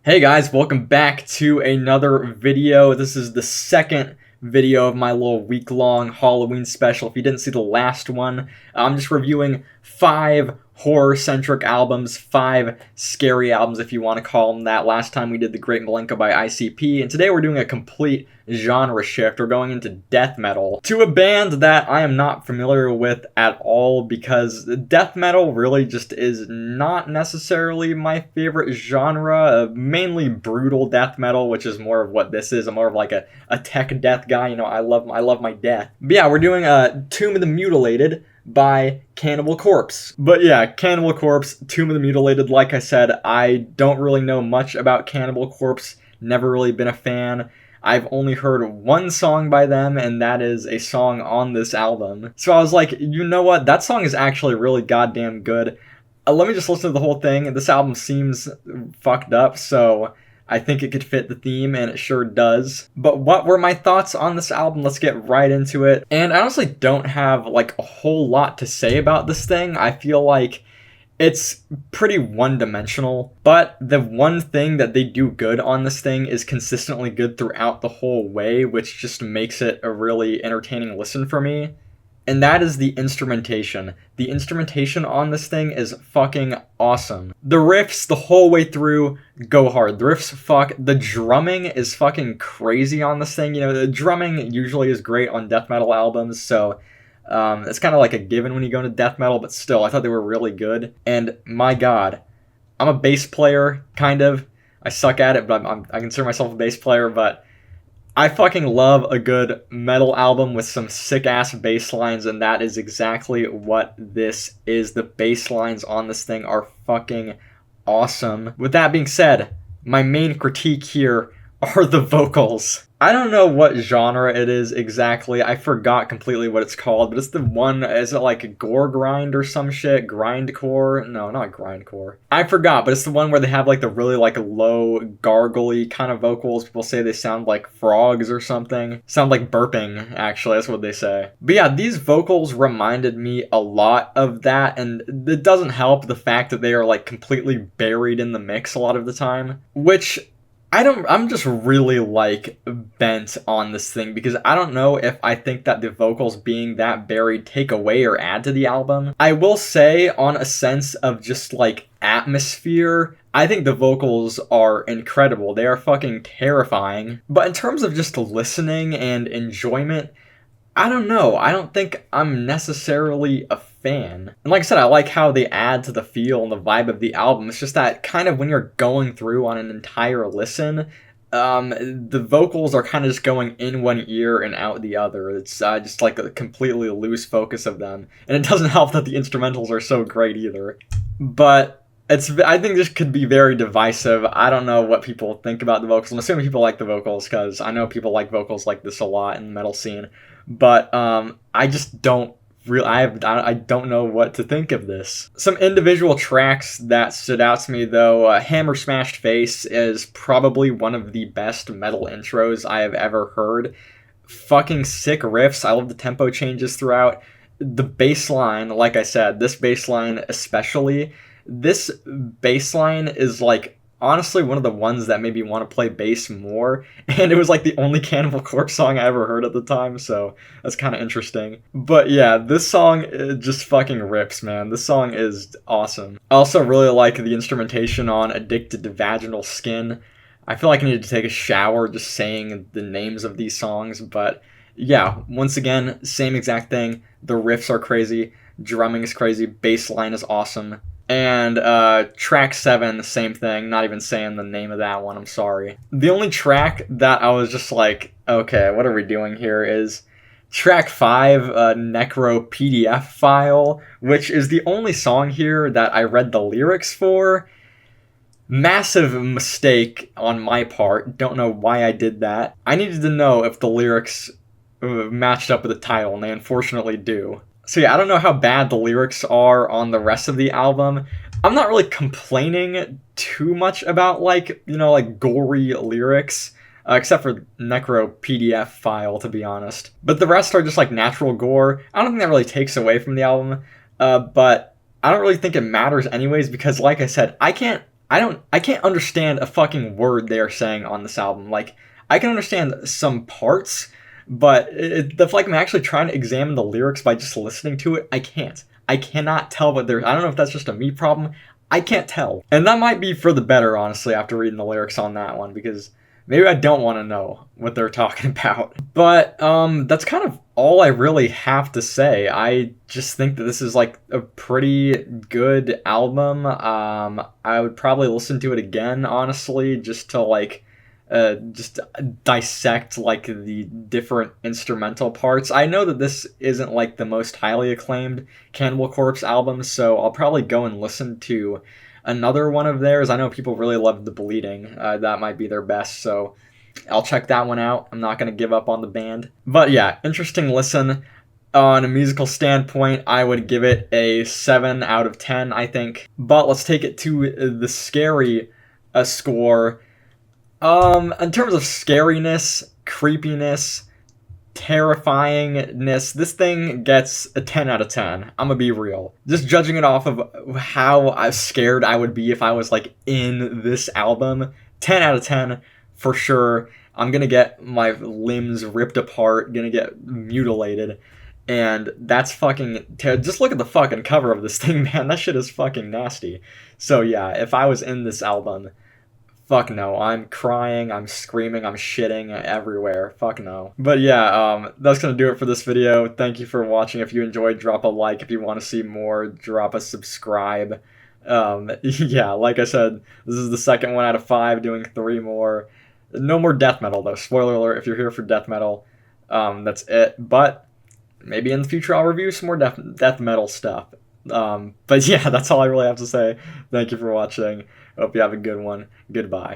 Hey guys, welcome back to another video. This is the second video of my little week-long Halloween special. If you didn't see the last one, I'm just reviewing 5 horror-centric albums, 5 scary albums if you want to call them that. Last time we did The Great Malenko by ICP, and today we're doing a complete genre shift. We're going into death metal, to a band that I am not familiar with at all, because death metal really just is not necessarily my favorite genre. Mainly brutal death metal, which is more of what this is. I'm more of like a tech death guy. You know, I love my death. But yeah, we're doing Tomb of the Mutilated by Cannibal Corpse. But yeah, Cannibal Corpse, Tomb of the Mutilated. Like I said, I don't really know much about Cannibal Corpse. Never really been a fan. I've only heard one song by them, and that is a song on this album. So I was like, you know what? That song is actually really goddamn good. Let me just listen to the whole thing. This album seems fucked up, so I think it could fit the theme, and it sure does. But what were my thoughts on this album? Let's get right into it. And I honestly don't have like a whole lot to say about this thing. I feel like it's pretty one-dimensional, but the one thing that they do good on this thing is consistently good throughout the whole way, which just makes it a really entertaining listen for me. And that is the instrumentation. The instrumentation on this thing is fucking awesome. The riffs the whole way through go hard. The riffs fuck. The drumming is fucking crazy on this thing. You know, the drumming usually is great on death metal albums, so it's kind of like a given when you go into death metal, but still, I thought they were really good. And my god, I'm a bass player, kind of. I suck at it, but I consider myself a bass player, but I fucking love a good metal album with some sick-ass bass lines, and that is exactly what this is. The bass lines on this thing are fucking awesome. With that being said, my main critique here are the vocals. I don't know what genre it is exactly. I forgot completely what it's called, but it's the one, is it like a gore grind or some shit? Grindcore? No, not grindcore. I forgot, but it's the one where they have like the really like low, gargly kind of vocals. People say they sound like frogs or something. Sound like burping, actually, that's what they say. But yeah, these vocals reminded me a lot of that, and it doesn't help the fact that they are like completely buried in the mix a lot of the time, which I'm just really like bent on this thing, because I don't know if I think that the vocals being that buried take away or add to the album. I will say, on a sense of just like atmosphere, I think the vocals are incredible. They are fucking terrifying. But in terms of just listening and enjoyment, I don't know. I don't think I'm necessarily a fan. And like I said, I like how they add to the feel and the vibe of the album. It's just that kind of when you're going through on an entire listen, the vocals are kind of just going in one ear and out the other. It's just like a completely loose focus of them. And it doesn't help that the instrumentals are so great either. But I think this could be very divisive. I don't know what people think about the vocals. I'm assuming people like the vocals, because I know people like vocals like this a lot in the metal scene. But I just don't really, I don't know what to think of this. Some individual tracks that stood out to me though, Hammer Smashed Face is probably one of the best metal intros I have ever heard. Fucking sick riffs. I love the tempo changes throughout. The bass line, like I said, this bass line especially, this bass line is like honestly one of the ones that made me want to play bass more, and it was like the only Cannibal Corpse song I ever heard at the time, so that's kind of interesting. But yeah, this song just fucking rips, man. This song is awesome. I also really like the instrumentation on Addicted to Vaginal Skin. I feel like I needed to take a shower just saying the names of these songs, but yeah, once again, same exact thing. The riffs are crazy, drumming is crazy, bass line is awesome. And track 7, the same thing, not even saying the name of that one, I'm sorry. The only track that I was just like, okay, what are we doing here, is track 5, Necro PDF File, which is the only song here that I read the lyrics for. Massive mistake on my part, don't know why I did that. I needed to know if the lyrics matched up with the title, and they unfortunately do. So yeah, I don't know how bad the lyrics are on the rest of the album. I'm not really complaining too much about like, you know, like gory lyrics, except for Necro PDF File, to be honest. But the rest are just like natural gore. I don't think that really takes away from the album, but I don't really think it matters anyways, because like I said, I can't I can't understand a fucking word they are saying on this album. Like, I can understand some parts, but like I'm actually trying to examine the lyrics by just listening to it, I can't. I cannot tell what they're. I don't know if that's just a me problem. I can't tell, and that might be for the better, honestly, after reading the lyrics on that one, because maybe I don't want to know what they're talking about. But that's kind of all I really have to say. I just think that this is like a pretty good album. I would probably listen to it again, honestly, just to like just dissect like the different instrumental parts. I know that this isn't like the most highly acclaimed Cannibal Corpse album, so I'll probably go and listen to another one of theirs. I know people really love The Bleeding. That might be their best, so I'll check that one out. I'm not going to give up on the band. But yeah, interesting listen. On a musical standpoint, I would give it a 7 out of 10, I think. But let's take it to the scary score. In terms of scariness, creepiness, terrifyingness, this thing gets a 10 out of 10. I'm gonna be real. Just judging it off of how scared I would be if I was like in this album, 10 out of 10 for sure. I'm gonna get my limbs ripped apart, gonna get mutilated, and that's fucking just look at the fucking cover of this thing, man. That shit is fucking nasty. So yeah, if I was in this album, fuck no, I'm crying, I'm screaming, I'm shitting everywhere. Fuck no. But yeah, that's gonna do it for this video. Thank you for watching. If you enjoyed, drop a like. If you want to see more, drop a subscribe. Yeah, like I said, this is the second one out of 5, doing 3 more. No more death metal though. Spoiler alert, if you're here for death metal, that's it. But maybe in the future I'll review some more death metal stuff. But yeah, that's all I really have to say. Thank you for watching. Hope you have a good one. Goodbye.